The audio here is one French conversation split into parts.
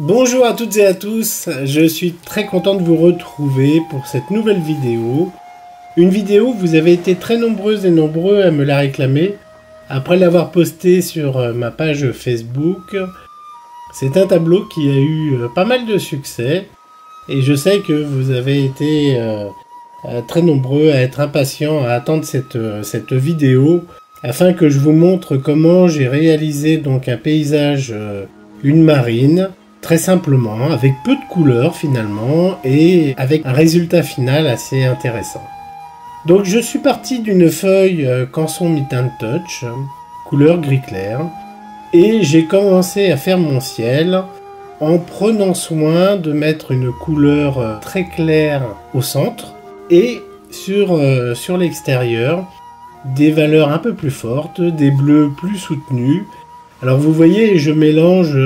Bonjour à toutes et à tous, je suis très content de vous retrouver pour cette nouvelle vidéo. Une vidéo où vous avez été très nombreuses et nombreux à me la réclamer après l'avoir posté sur ma page Facebook. C'est un tableau qui a eu pas mal de succès et je sais que vous avez été très nombreux à être impatients à attendre cette vidéo afin que je vous montre comment j'ai réalisé donc un paysage, une marine, très simplement, avec peu de couleurs finalement, et avec un résultat final assez intéressant. Donc je suis parti d'une feuille Canson Mitten Touch, couleur gris clair, et j'ai commencé à faire mon ciel en prenant soin de mettre une couleur très claire au centre, et sur l'extérieur, des valeurs un peu plus fortes, des bleus plus soutenus. Alors vous voyez, je mélange...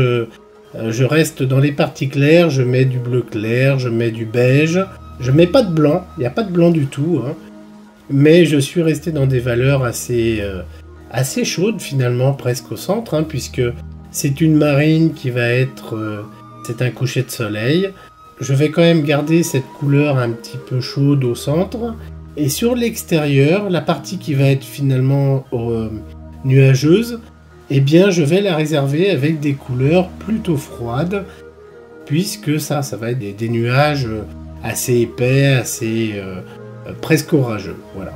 je reste dans les parties claires, je mets du bleu clair, je mets du beige, je mets pas de blanc, il n'y a pas de blanc du tout, hein, mais je suis resté dans des valeurs assez chaudes finalement, presque au centre, hein, puisque c'est une marine qui va être, c'est un coucher de soleil. Je vais quand même garder cette couleur un petit peu chaude au centre, et sur l'extérieur, la partie qui va être finalement nuageuse, eh bien je vais la réserver avec des couleurs plutôt froides, puisque ça va être des nuages assez épais, assez presque orageux, voilà.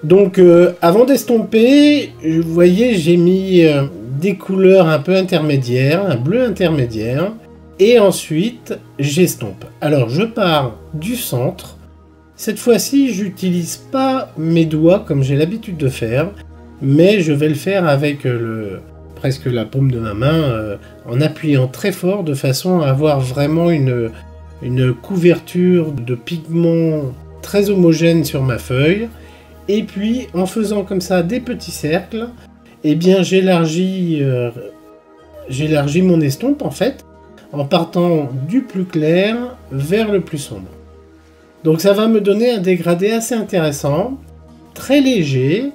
Donc avant d'estomper, vous voyez, j'ai mis des couleurs un peu intermédiaires, un bleu intermédiaire, et ensuite j'estompe. Alors je pars du centre. Cette fois-ci, j'utilise pas mes doigts comme j'ai l'habitude de faire, mais je vais le faire avec presque la paume de ma main, en appuyant très fort de façon à avoir vraiment une couverture de pigments très homogène sur ma feuille. Et puis, en faisant comme ça des petits cercles, eh bien j'élargis mon estompe en fait, en partant du plus clair vers le plus sombre. Donc ça va me donner un dégradé assez intéressant, très léger,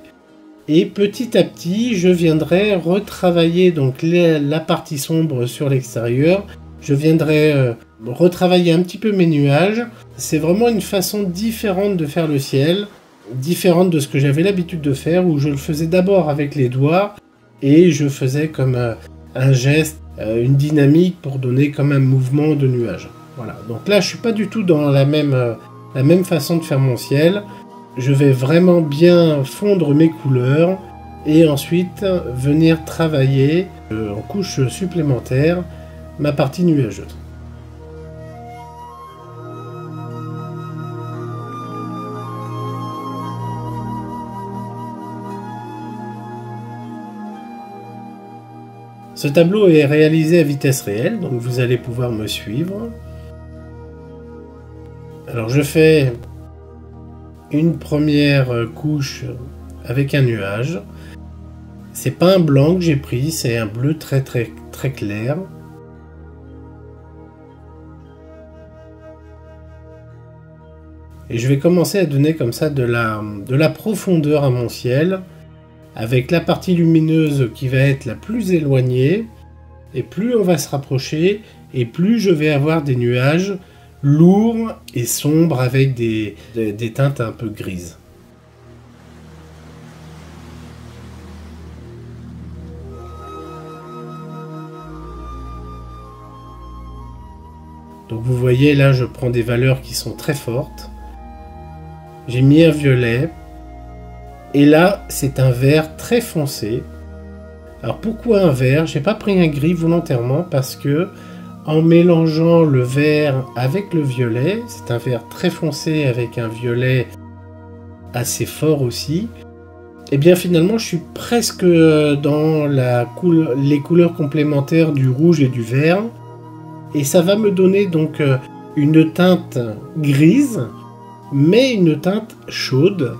et petit à petit, je viendrai retravailler donc la partie sombre sur l'extérieur. Je viendrai retravailler un petit peu mes nuages. C'est vraiment une façon différente de faire le ciel, différente de ce que j'avais l'habitude de faire, où je le faisais d'abord avec les doigts et je faisais comme un geste, une dynamique pour donner comme un mouvement de nuage. Voilà. Donc là, je suis pas du tout dans la même façon de faire mon ciel. Je vais vraiment bien fondre mes couleurs et ensuite venir travailler en couche supplémentaire ma partie nuageuse. Ce tableau est réalisé à vitesse réelle, donc vous allez pouvoir me suivre. Alors je fais une première couche avec un nuage. C'est pas un blanc que j'ai pris, c'est un bleu très clair. Et je vais commencer à donner comme ça de la profondeur à mon ciel, avec la partie lumineuse qui va être la plus éloignée, et plus on va se rapprocher, et plus je vais avoir des nuages lourds et sombres avec des teintes un peu grises. Donc vous voyez là, je prends des valeurs qui sont très fortes. J'ai mis un violet. Et là, c'est un vert très foncé. Alors pourquoi un vert? J'ai pas pris un gris volontairement parce que en mélangeant le vert avec le violet, c'est un vert très foncé avec un violet assez fort aussi. Et bien finalement, je suis presque dans les couleurs complémentaires du rouge et du vert. Et ça va me donner donc une teinte grise, mais une teinte chaude.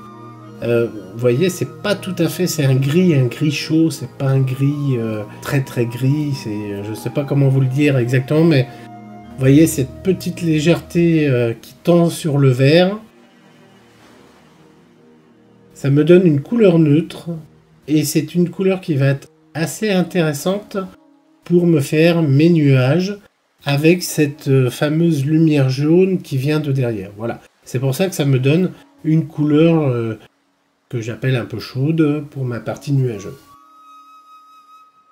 Vous voyez, c'est pas tout à fait, c'est un gris chaud, c'est pas un gris très très gris, je sais pas comment vous le dire exactement, mais vous voyez cette petite légèreté qui tend sur le vert. Ça me donne une couleur neutre, et c'est une couleur qui va être assez intéressante pour me faire mes nuages avec cette fameuse lumière jaune qui vient de derrière. Voilà, c'est pour ça que ça me donne une couleur que j'appelle un peu chaude pour ma partie nuageuse.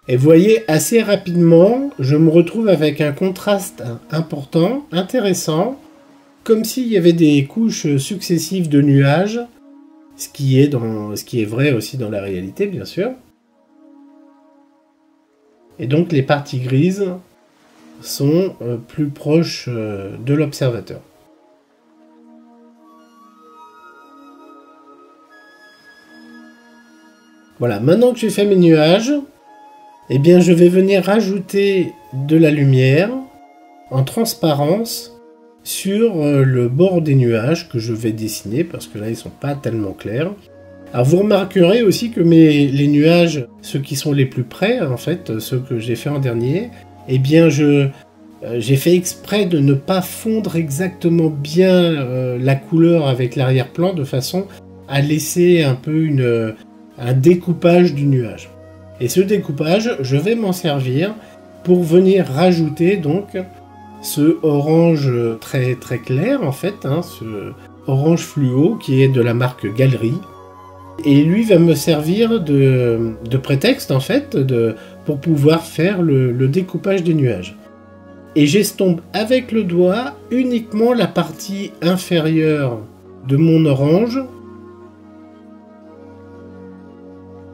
Et vous voyez, assez rapidement, je me retrouve avec un contraste important, intéressant, comme s'il y avait des couches successives de nuages, ce qui est vrai aussi dans la réalité, bien sûr. Et donc les parties grises sont plus proches de l'observateur. Voilà, maintenant que j'ai fait mes nuages, eh bien je vais venir rajouter de la lumière en transparence sur le bord des nuages que je vais dessiner, parce que là ils sont pas tellement clairs. Alors vous remarquerez aussi que les nuages, ceux qui sont les plus près, en fait, ceux que j'ai fait en dernier, eh bien j'ai fait exprès de ne pas fondre exactement bien la couleur avec l'arrière-plan, de façon à laisser un peu un découpage du nuage. Et ce découpage, je vais m'en servir pour venir rajouter donc ce orange très très clair, en fait, hein, ce orange fluo qui est de la marque Galerie. Et lui va me servir de prétexte, en fait, pour pouvoir faire le découpage des nuages. Et j'estompe avec le doigt uniquement la partie inférieure de mon orange,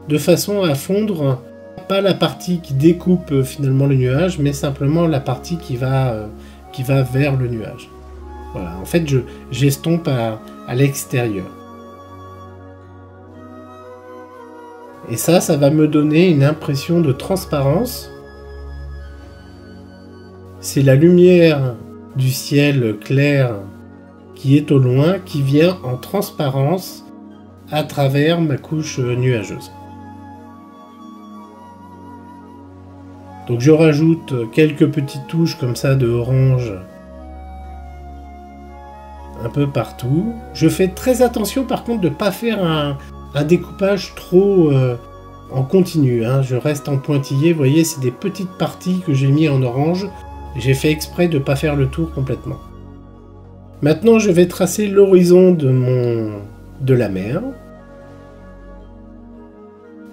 de façon à fondre pas la partie qui découpe finalement le nuage, mais simplement la partie qui va vers le nuage. Voilà, en fait j'estompe à l'extérieur. Et ça va me donner une impression de transparence. C'est la lumière du ciel clair qui est au loin, qui vient en transparence à travers ma couche nuageuse. Donc je rajoute quelques petites touches comme ça de orange un peu partout. Je fais très attention par contre de ne pas faire un découpage trop en continu, hein. Je reste en pointillé, vous voyez, c'est des petites parties que j'ai mis en orange. J'ai fait exprès de ne pas faire le tour complètement. Maintenant je vais tracer l'horizon de la mer.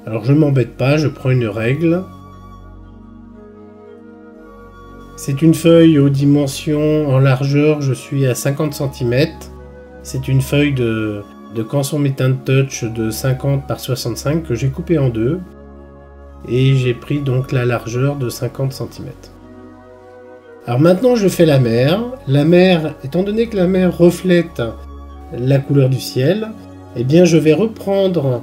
Alors je m'embête pas, je prends une règle. C'est une feuille aux dimensions en largeur, je suis à 50 cm. C'est une feuille de Canson Metal Touch de 50 par 65 que j'ai coupé en deux. Et j'ai pris donc la largeur de 50 cm. Alors maintenant je fais la mer. La mer, étant donné que la mer reflète la couleur du ciel, eh bien je vais reprendre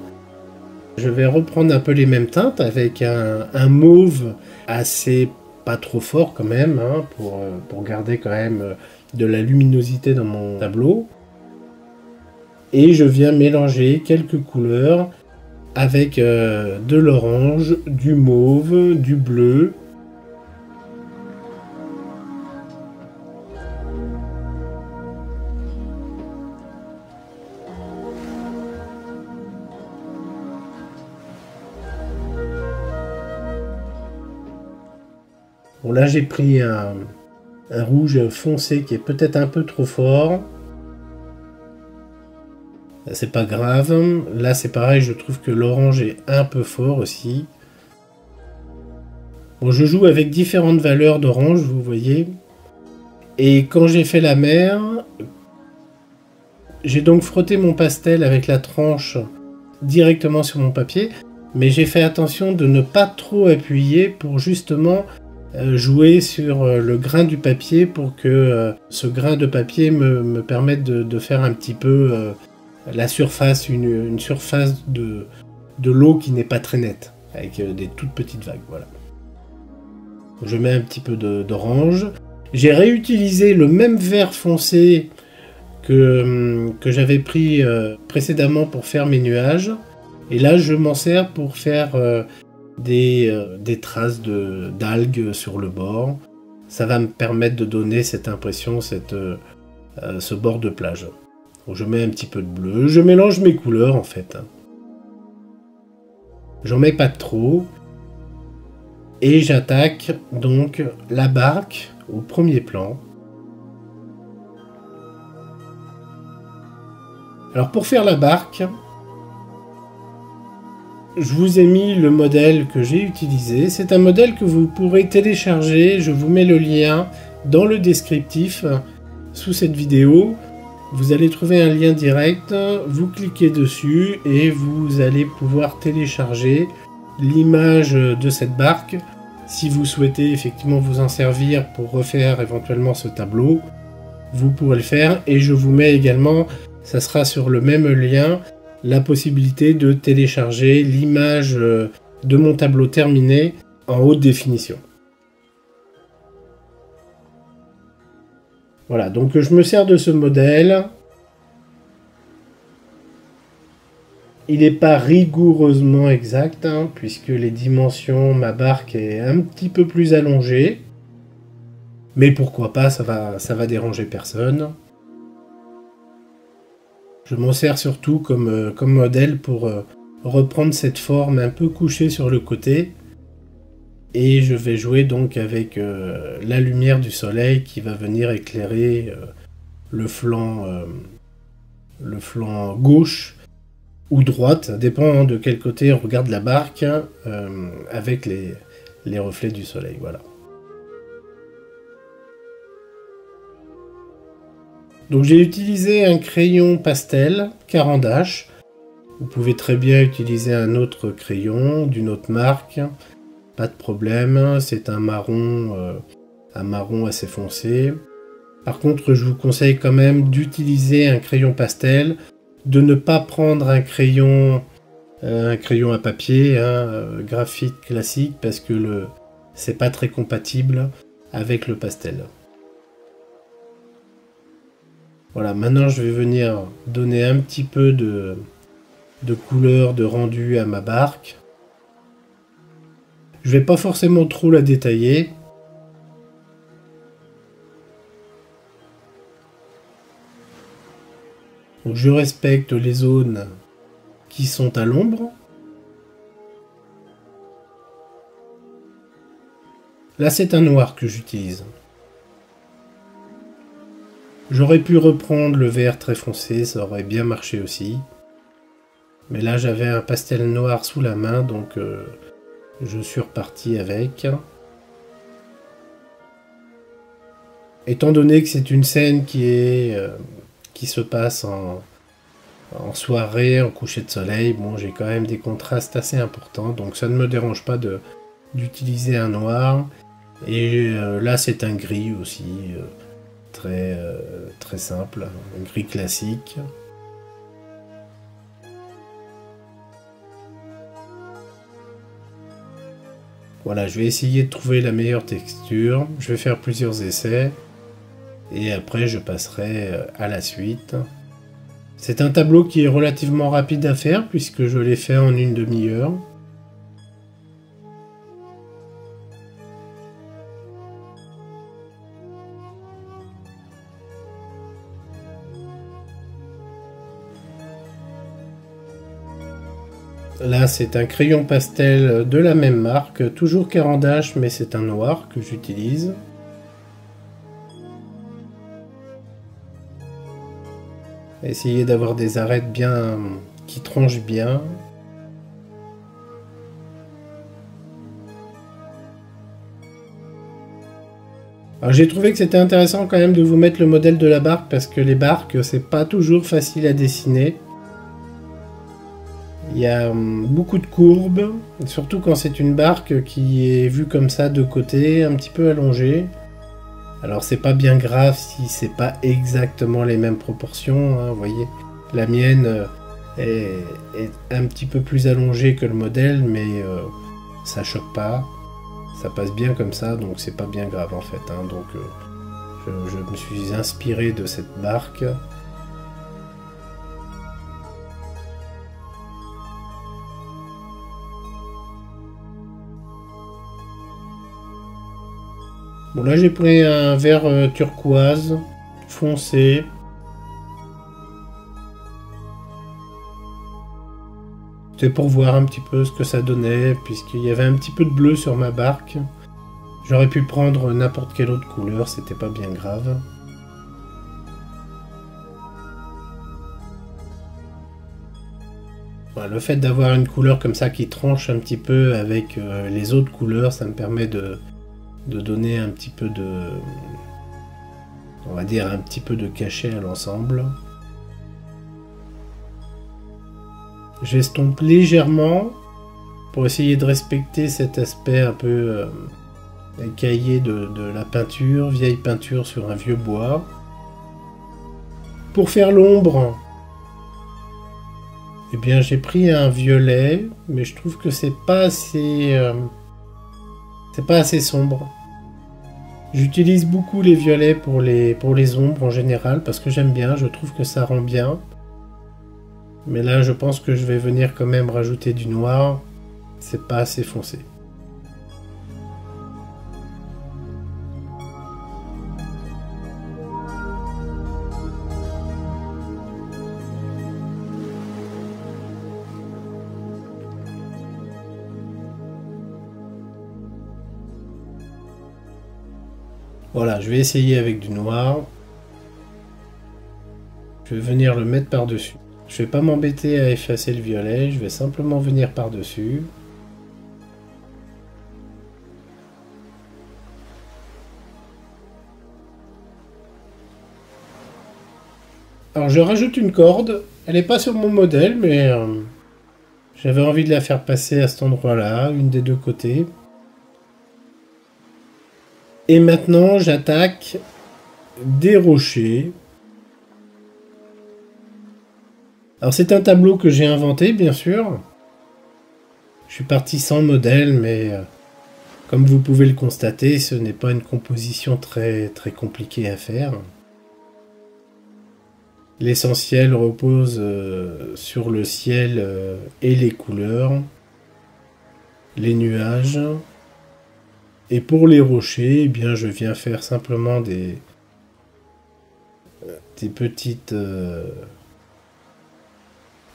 un peu les mêmes teintes avec un mauve assez pas trop fort quand même, hein, pour garder quand même de la luminosité dans mon tableau. Et je viens mélanger quelques couleurs avec de l'orange, du mauve, du bleu. Bon, là j'ai pris un rouge foncé qui est peut-être un peu trop fort. C'est pas grave. Là c'est pareil, je trouve que l'orange est un peu fort aussi. Bon, je joue avec différentes valeurs d'orange, vous voyez. Et quand j'ai fait la mer, j'ai donc frotté mon pastel avec la tranche directement sur mon papier. Mais j'ai fait attention de ne pas trop appuyer pour justement jouer sur le grain du papier, pour que ce grain de papier me permette de faire un petit peu la surface, une surface de l'eau qui n'est pas très nette, avec des toutes petites vagues. Voilà. Je mets un petit peu d'orange. J'ai réutilisé le même vert foncé que j'avais pris précédemment pour faire mes nuages. Et là, je m'en sers pour faire des traces d'algues sur le bord. Ça va me permettre de donner cette impression, ce bord de plage. Donc, je mets un petit peu de bleu, je mélange mes couleurs en fait. J'en mets pas trop. Et j'attaque donc la barque au premier plan. Alors pour faire la barque, je vous ai mis le modèle que j'ai utilisé. C'est un modèle que vous pourrez télécharger. Je vous mets le lien dans le descriptif sous cette vidéo. Vous allez trouver un lien direct, vous cliquez dessus et vous allez pouvoir télécharger l'image de cette barque. Si vous souhaitez effectivement vous en servir pour refaire éventuellement ce tableau, vous pourrez le faire. Et je vous mets également, ça sera sur le même lien, la possibilité de télécharger l'image de mon tableau terminé en haute définition. Voilà, donc je me sers de ce modèle. Il n'est pas rigoureusement exact, hein, puisque les dimensions, ma barque est un petit peu plus allongée. Mais pourquoi pas, ça va déranger personne. Je m'en sers surtout comme modèle pour reprendre cette forme un peu couchée sur le côté. Et je vais jouer donc avec la lumière du soleil qui va venir éclairer le flanc gauche ou droite, ça dépend de quel côté on regarde la barque, avec les reflets du soleil, voilà. Donc j'ai utilisé un crayon pastel Caran-d'Ache. Vous pouvez très bien utiliser un autre crayon d'une autre marque, pas de problème. C'est un marron assez foncé. Par contre, je vous conseille quand même d'utiliser un crayon pastel, de ne pas prendre un crayon à papier, graphite classique, parce que c'est pas très compatible avec le pastel. Voilà, maintenant je vais venir donner un petit peu de couleur, de rendu à ma barque. Je vais pas forcément trop la détailler. Donc je respecte les zones qui sont à l'ombre. Là c'est un noir que j'utilise. J'aurais pu reprendre le vert très foncé, ça aurait bien marché aussi. Mais là j'avais un pastel noir sous la main, donc je suis reparti avec. Étant donné que c'est une scène qui se passe en soirée, en coucher de soleil, bon, j'ai quand même des contrastes assez importants, donc ça ne me dérange pas d'utiliser un noir. Et là c'est un gris aussi, très simple, un gris classique. Voilà, je vais essayer de trouver la meilleure texture. Je vais faire plusieurs essais. Et après, je passerai à la suite. C'est un tableau qui est relativement rapide à faire, puisque je l'ai fait en une demi-heure. Là, c'est un crayon pastel de la même marque, toujours Caran-d'Ache, mais c'est un noir que j'utilise. Essayez d'avoir des arêtes bien qui tranchent bien. Alors j'ai trouvé que c'était intéressant quand même de vous mettre le modèle de la barque, parce que les barques, c'est pas toujours facile à dessiner. Il y a beaucoup de courbes, surtout quand c'est une barque qui est vue comme ça de côté, un petit peu allongée. Alors c'est pas bien grave si c'est pas exactement les mêmes proportions, hein, vous voyez. La mienne est un petit peu plus allongée que le modèle, mais ça choque pas. Ça passe bien comme ça, donc c'est pas bien grave en fait. Hein. Donc je me suis inspiré de cette barque Bon, là j'ai pris un vert turquoise foncé. C'était pour voir un petit peu ce que ça donnait, puisqu'il y avait un petit peu de bleu sur ma barque. J'aurais pu prendre n'importe quelle autre couleur, c'était pas bien grave. Voilà, le fait d'avoir une couleur comme ça qui tranche un petit peu avec les autres couleurs, ça me permet de donner un petit peu de... on va dire un petit peu de cachet à l'ensemble. J'estompe légèrement pour essayer de respecter cet aspect un peu écaillé de la peinture, vieille peinture sur un vieux bois. Pour faire l'ombre, eh bien j'ai pris un violet, mais je trouve que c'est pas assez sombre. J'utilise beaucoup les violets pour les ombres en général parce que j'aime bien, je trouve que ça rend bien. Mais là, je pense que je vais venir quand même rajouter du noir. C'est pas assez foncé. Voilà, je vais essayer avec du noir. Je vais venir le mettre par-dessus. Je vais pas m'embêter à effacer le violet, je vais simplement venir par-dessus. Alors je rajoute une corde, elle n'est pas sur mon modèle, mais j'avais envie de la faire passer à cet endroit-là, une des deux côtés. Et maintenant j'attaque des rochers. Alors c'est un tableau que j'ai inventé, bien sûr. Je suis parti sans modèle, mais comme vous pouvez le constater, ce n'est pas une composition très compliquée à faire. L'essentiel repose sur le ciel et les couleurs, les nuages. Et pour les rochers, eh bien, je viens faire simplement des petites...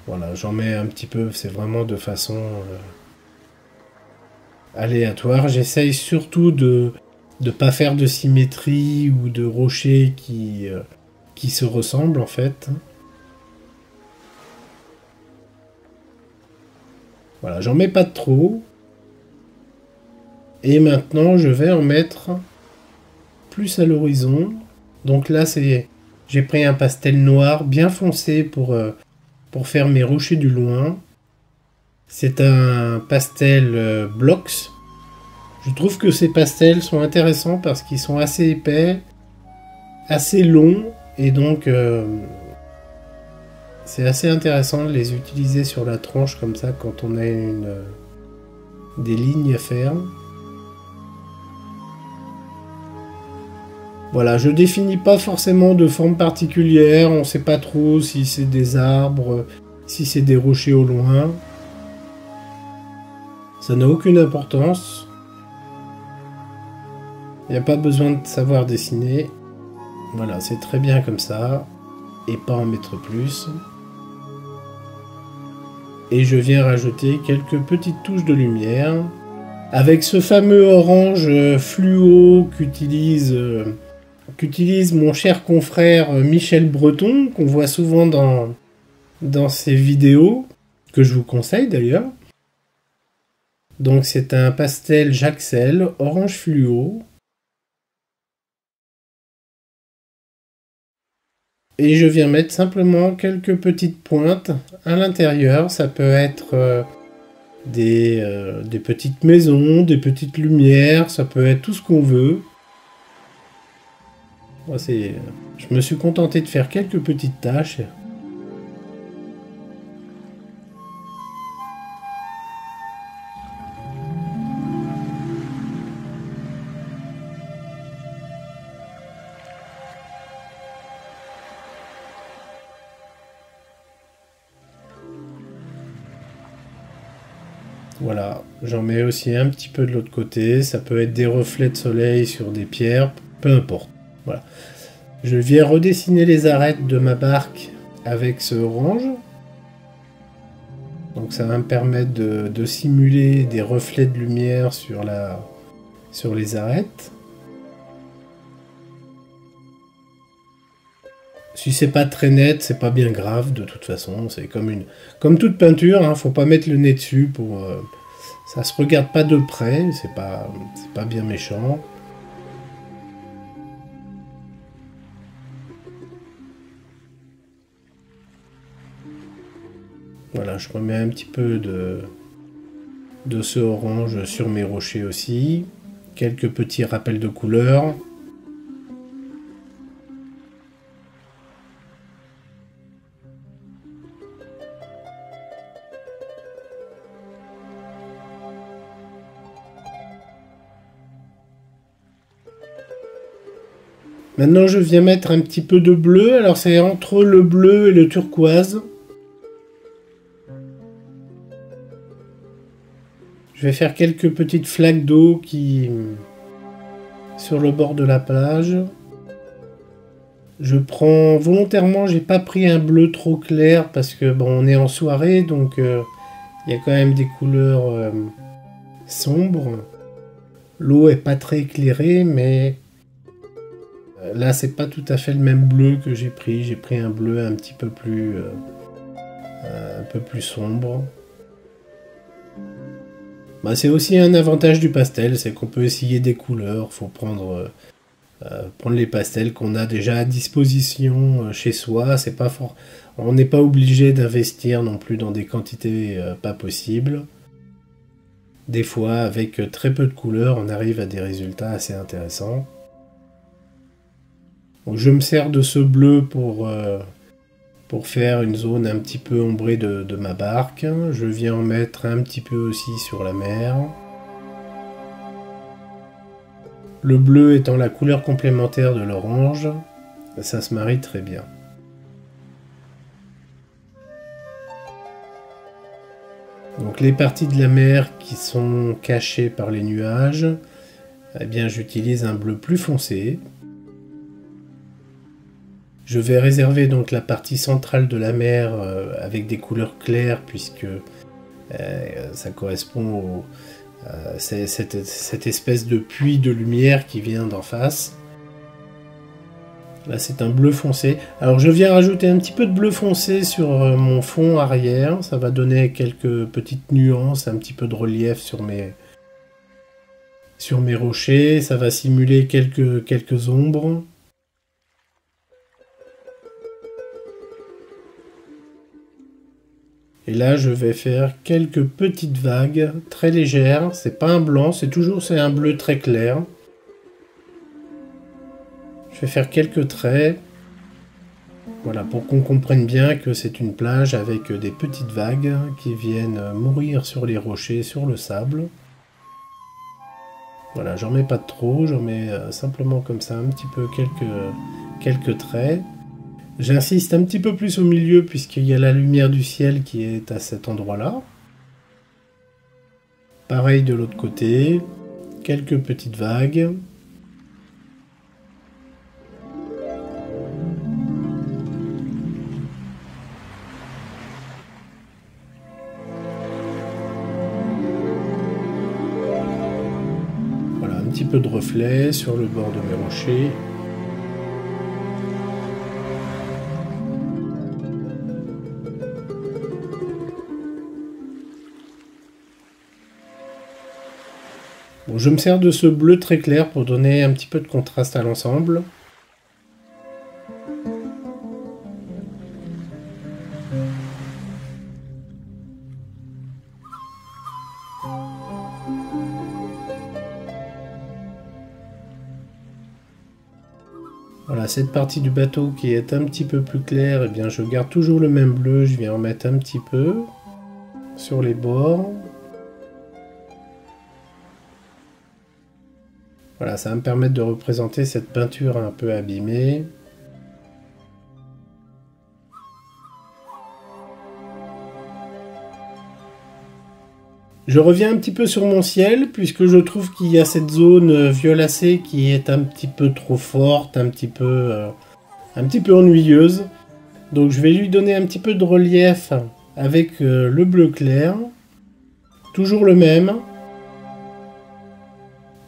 voilà, j'en mets un petit peu, c'est vraiment de façon aléatoire. J'essaye surtout de ne pas faire de symétrie ou de rochers qui se ressemblent en fait. Voilà, j'en mets pas de trop. Et maintenant, je vais en mettre plus à l'horizon. Donc là, j'ai pris un pastel noir bien foncé pour faire mes rochers du loin. C'est un pastel Blox. Je trouve que ces pastels sont intéressants parce qu'ils sont assez épais, assez longs, et donc c'est assez intéressant de les utiliser sur la tranche comme ça quand on a des lignes à faire. Voilà, je définis pas forcément de forme particulière, on sait pas trop si c'est des arbres, si c'est des rochers au loin. Ça n'a aucune importance. Il n'y a pas besoin de savoir dessiner. Voilà, c'est très bien comme ça. Et pas en mettre plus. Et je viens rajouter quelques petites touches de lumière. Avec ce fameux orange fluo qu'utilise mon cher confrère Michel Breton, qu'on voit souvent dans ses vidéos, que je vous conseille d'ailleurs. Donc c'est un pastel Jaxel, orange fluo. Et je viens mettre simplement quelques petites pointes à l'intérieur. Ça peut être des petites maisons, des petites lumières, ça peut être tout ce qu'on veut. Moi, je me suis contenté de faire quelques petites tâches. Voilà, j'en mets aussi un petit peu de l'autre côté. Ça peut être des reflets de soleil sur des pierres, peu importe. Voilà. Je viens redessiner les arêtes de ma barque avec ce orange. Donc ça va me permettre de simuler des reflets de lumière sur les arêtes. Si c'est pas très net, c'est pas bien grave de toute façon. C'est comme toute peinture, hein, faut pas mettre le nez dessus pour. Ça se regarde pas de près, c'est pas bien méchant. Voilà, je remets un petit peu de ce orange sur mes rochers aussi. Quelques petits rappels de couleurs. Maintenant, je viens mettre un petit peu de bleu. Alors, c'est entre le bleu et le turquoise. Je vais faire quelques petites flaques d'eau sur le bord de la plage. Je prends volontairement, j'ai pas pris un bleu trop clair parce que bon, on est en soirée, donc il y a quand même des couleurs sombres. L'eau est pas très éclairée, mais là c'est pas tout à fait le même bleu que j'ai pris. J'ai pris un bleu un peu plus sombre. Bah, c'est aussi un avantage du pastel, c'est qu'on peut essayer des couleurs. Faut prendre les pastels qu'on a déjà à disposition chez soi. C'est pas fort. On n'est pas obligé d'investir non plus dans des quantités pas possibles. Des fois, avec très peu de couleurs, on arrive à des résultats assez intéressants. Donc, je me sers de ce bleu pour faire une zone un petit peu ombrée de ma barque. Je viens en mettre un petit peu aussi sur la mer. Le bleu étant la couleur complémentaire de l'orange, ça se marie très bien. Donc les parties de la mer qui sont cachées par les nuages, eh bien j'utilise un bleu plus foncé. Je vais réserver donc la partie centrale de la mer avec des couleurs claires puisque ça correspond à cette espèce de puits de lumière qui vient d'en face. Là c'est un bleu foncé. Alors je viens rajouter un petit peu de bleu foncé sur mon fond arrière. Ça va donner quelques petites nuances, un petit peu de relief sur mes rochers. Ça va simuler quelques ombres. Et là, je vais faire quelques petites vagues très légères. C'est pas un blanc, c'est un bleu très clair. Je vais faire quelques traits. Voilà, pour qu'on comprenne bien que c'est une plage avec des petites vagues qui viennent mourir sur les rochers, sur le sable. Voilà, j'en mets pas trop, j'en mets simplement comme ça, un petit peu quelques traits. J'insiste un petit peu plus au milieu puisqu'il y a la lumière du ciel qui est à cet endroit-là. Pareil de l'autre côté, quelques petites vagues. Voilà, un petit peu de reflet sur le bord de mes rochers. Bon, je me sers de ce bleu très clair pour donner un petit peu de contraste à l'ensemble. Voilà, cette partie du bateau qui est un petit peu plus claire, eh bien je garde toujours le même bleu, je viens en mettre un petit peu sur les bords. Voilà, ça va me permettre de représenter cette peinture un peu abîmée. Je reviens un petit peu sur mon ciel, puisque je trouve qu'il y a cette zone violacée qui est un petit peu trop forte, un petit peu ennuyeuse. Donc je vais lui donner un petit peu de relief avec le bleu clair. Toujours le même.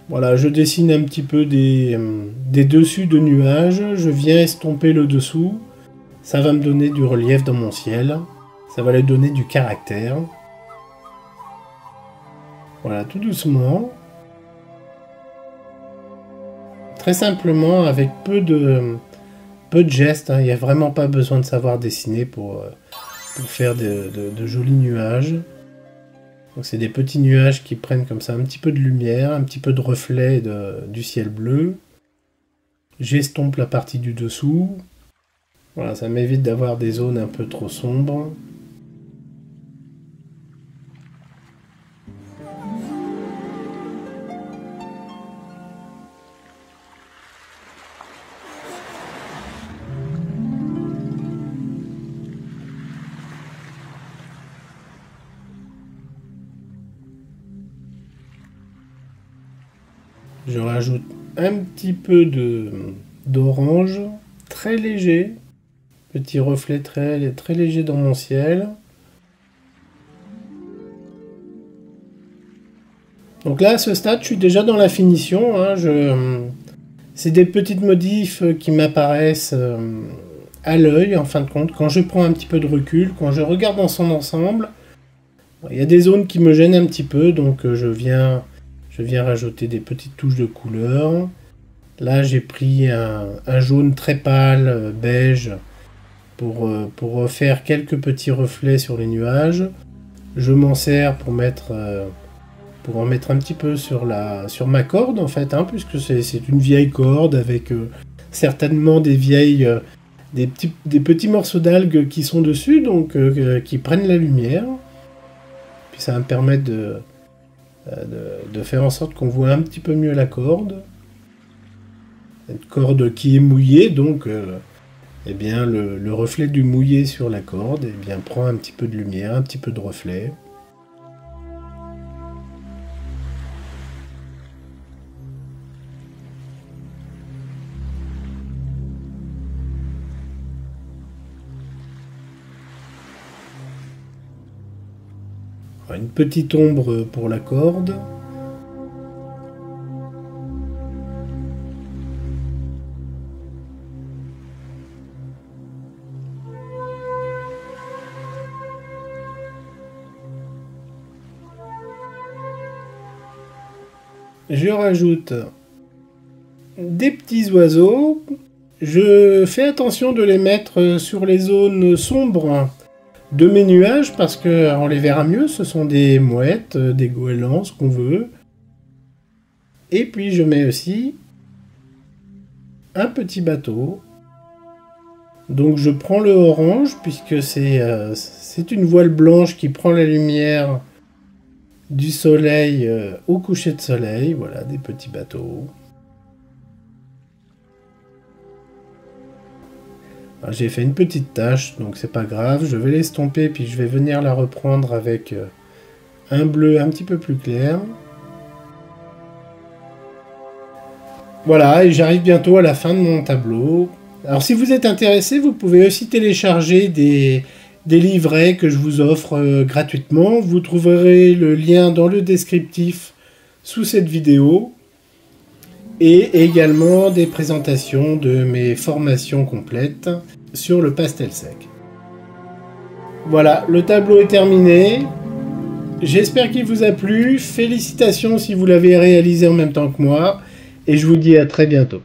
Voilà, je dessine un petit peu des dessus de nuages. Je viens estomper le dessous. Ça va me donner du relief dans mon ciel. Ça va lui donner du caractère. Voilà, tout doucement. Très simplement, avec peu de gestes. Hein. Il n'y a vraiment pas besoin de savoir dessiner pour faire de jolis nuages. Donc c'est des petits nuages qui prennent comme ça un petit peu de lumière, un petit peu de reflet du ciel bleu. J'estompe la partie du dessous. Voilà, ça m'évite d'avoir des zones un peu trop sombres. Je rajoute un petit peu d'orange, très léger, petit reflet très léger dans mon ciel. Donc là, à ce stade, je suis déjà dans la finition. Hein, c'est des petites modifs qui m'apparaissent à l'œil, en fin de compte, quand je prends un petit peu de recul, quand je regarde dans son ensemble. Il y a des zones qui me gênent un petit peu, donc je viens rajouter des petites touches de couleur. Là, j'ai pris un jaune très pâle, beige, pour faire quelques petits reflets sur les nuages. Je m'en sers pour en mettre un petit peu sur ma corde, en fait, hein, puisque c'est une vieille corde avec certainement des petits morceaux d'algues qui sont dessus, donc qui prennent la lumière. Puis ça va me permettre de faire en sorte qu'on voit un petit peu mieux la corde. Une corde qui est mouillée, donc eh bien, le reflet du mouillé sur la corde eh bien, prend un petit peu de lumière, un petit peu de reflet. Une petite ombre pour la corde. Je rajoute des petits oiseaux. Je fais attention de les mettre sur les zones sombres de mes nuages parce qu'on les verra mieux. Ce sont des mouettes, des goélands, ce qu'on veut. Et puis je mets aussi un petit bateau. Donc je prends le orange puisque c'est une voile blanche qui prend la lumière du soleil au coucher de soleil. Voilà, des petits bateaux. J'ai fait une petite tache, donc c'est pas grave. Je vais l'estomper, puis je vais venir la reprendre avec un bleu un petit peu plus clair. Voilà, et j'arrive bientôt à la fin de mon tableau. Alors si vous êtes intéressé, vous pouvez aussi télécharger des livrets que je vous offre gratuitement. Vous trouverez le lien dans le descriptif sous cette vidéo. Et également des présentations de mes formations complètes sur le pastel sec. Voilà, le tableau est terminé. J'espère qu'il vous a plu. Félicitations si vous l'avez réalisé en même temps que moi. Et je vous dis à très bientôt.